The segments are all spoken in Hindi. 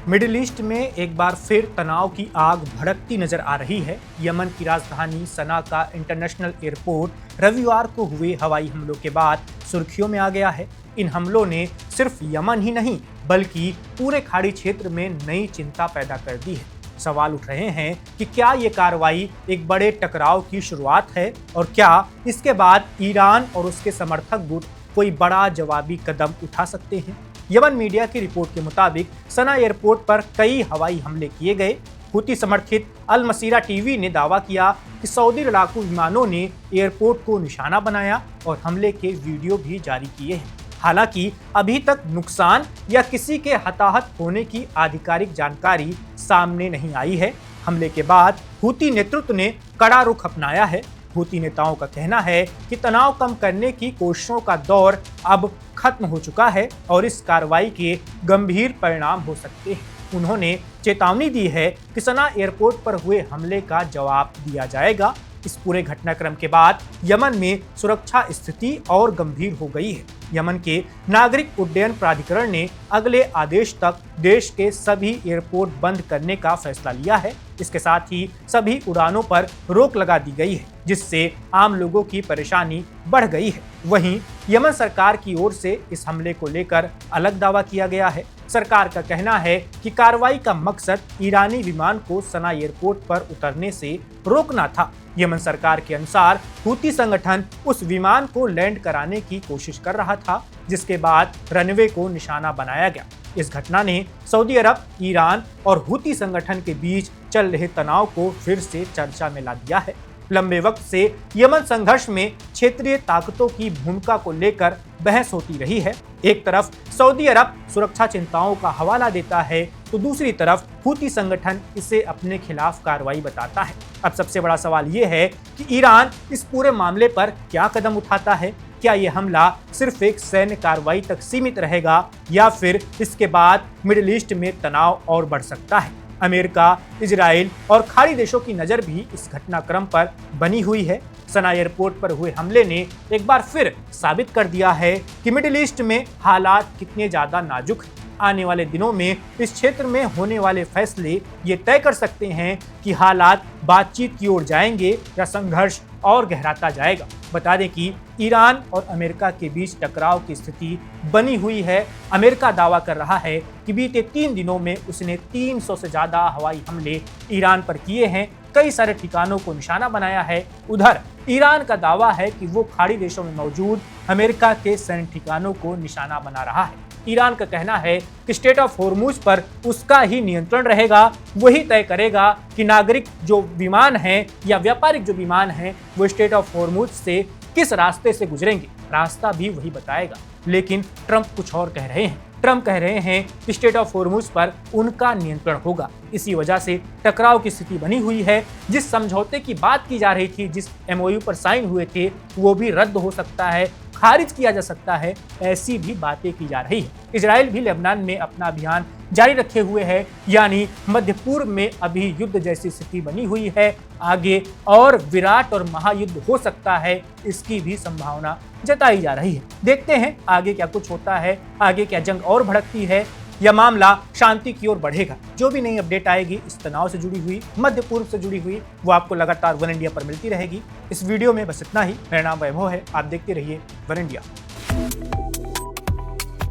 मिडिल ईस्ट में एक बार फिर तनाव की आग भड़कती नजर आ रही है। यमन की राजधानी सना का इंटरनेशनल एयरपोर्ट रविवार को हुए हवाई हमलों के बाद सुर्खियों में आ गया है। इन हमलों ने सिर्फ यमन ही नहीं बल्कि पूरे खाड़ी क्षेत्र में नई चिंता पैदा कर दी है। सवाल उठ रहे हैं कि क्या ये कार्रवाई एक बड़े टकराव की शुरुआत है और क्या इसके बाद ईरान और उसके समर्थक गुट कोई बड़ा जवाबी कदम उठा सकते हैं। यमन मीडिया की रिपोर्ट के मुताबिक सना एयरपोर्ट पर कई हवाई हमले किए गए। हुती समर्थित अल मसीरा टीवी ने दावा किया कि सऊदी लड़ाकू विमानों ने एयरपोर्ट को निशाना बनाया और हमले के वीडियो भी जारी किए हैं। हालांकि अभी तक नुकसान या किसी के हताहत होने की आधिकारिक जानकारी सामने नहीं आई है। हमले के बाद हुती नेतृत्व ने कड़ा रुख अपनाया है। हुती नेताओं का कहना है कि तनाव कम करने की कोशिशों का दौर अब खत्म हो चुका है और इस कार्रवाई के गंभीर परिणाम हो सकते हैं। उन्होंने चेतावनी दी है कि सना एयरपोर्ट पर हुए हमले का जवाब दिया जाएगा। इस पूरे घटनाक्रम के बाद यमन में सुरक्षा स्थिति और गंभीर हो गई है। यमन के नागरिक उड्डयन प्राधिकरण ने अगले आदेश तक देश के सभी एयरपोर्ट बंद करने का फैसला लिया है। इसके साथ ही सभी उड़ानों पर रोक लगा दी गई है, जिससे आम लोगों की परेशानी बढ़ गई है। वहीं यमन सरकार की ओर से इस हमले को लेकर अलग दावा किया गया है। सरकार का कहना है कि कार्रवाई का मकसद ईरानी विमान को सना एयरपोर्ट पर उतरने से रोकना था। यमन सरकार के अनुसार हुती संगठन उस विमान को लैंड कराने की कोशिश कर रहा था, जिसके बाद रनवे को निशाना बनाया गया। इस घटना ने सऊदी अरब, ईरान और हुती संगठन के बीच चल रहे तनाव को फिर से चर्चा में ला दिया है। लंबे वक्त से यमन संघर्ष में क्षेत्रीय ताकतों की भूमिका को लेकर बहस होती रही है। एक तरफ सऊदी अरब सुरक्षा चिंताओं का हवाला देता है तो दूसरी तरफ हुती संगठन इसे अपने खिलाफ कार्रवाई बताता है। अब सबसे बड़ा सवाल ये है कि ईरान इस पूरे मामले पर क्या कदम उठाता है। क्या ये हमला सिर्फ एक सैन्य कार्रवाई तक सीमित रहेगा या फिर इसके बाद मिडिल ईस्ट में तनाव और बढ़ सकता है। अमेरिका, इजराइल और खाड़ी देशों की नजर भी इस घटनाक्रम पर बनी हुई है। सना एयरपोर्ट पर हुए हमले ने एक बार फिर साबित कर दिया है कि मिडिल ईस्ट में हालात कितने ज्यादा नाजुक हैं। आने वाले दिनों में इस क्षेत्र में होने वाले फैसले ये तय कर सकते हैं कि हालात बातचीत की ओर जाएंगे या संघर्ष और गहराता जाएगा। बता दें कि ईरान और अमेरिका के बीच टकराव की स्थिति बनी हुई है। अमेरिका दावा कर रहा है कि बीते 3 दिनों में उसने 300 से ज्यादा हवाई हमले ईरान पर किए हैं, कई सारे ठिकानों को निशाना बनाया है। उधर ईरान का दावा है कि वो खाड़ी देशों में मौजूद अमेरिका के सैन्य ठिकानों को निशाना बना रहा है। ईरान का कहना है कि स्टेट ऑफ होर्मुज पर उसका ही नियंत्रण रहेगा। वही तय करेगा कि नागरिक जो विमान हैं या व्यापारिक जो विमान हैं वो स्टेट ऑफ होर्मुज से किस रास्ते से गुजरेंगे, रास्ता भी वही बताएगा। लेकिन ट्रंप कुछ और कह रहे हैं। ट्रंप कह रहे हैं कि स्टेट ऑफ होर्मुज पर उनका नियंत्रण होगा। इसी वजह से टकराव की स्थिति बनी हुई है। जिस समझौते की बात की जा रही थी, जिस एमओयू पर साइन हुए थे, वो भी रद्द हो सकता है, खारिज किया जा सकता है, ऐसी भी बातें की जा रही है। इजराइल भी लेबनान में अपना अभियान जारी रखे हुए है, यानी मध्य पूर्व में अभी युद्ध जैसी स्थिति बनी हुई है। आगे और विराट और महायुद्ध हो सकता है, इसकी भी संभावना जताई जा रही है। देखते हैं आगे क्या कुछ होता है, आगे क्या जंग और भड़कती है या मामला शांति की ओर बढ़ेगा। जो भी नई अपडेट आएगी इस तनाव से जुड़ी हुई, मध्य पूर्व से जुड़ी हुई, वो आपको लगातार वन इंडिया पर मिलती रहेगी। इस वीडियो में बस इतना ही। मेरा नाम वैभव है, आप देखते रहिए वन इंडिया।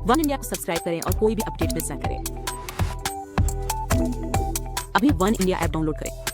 वन इंडिया को सब्सक्राइब करें और कोई भी अपडेट मिस न करें। अभी वन इंडिया ऐप डाउनलोड करें।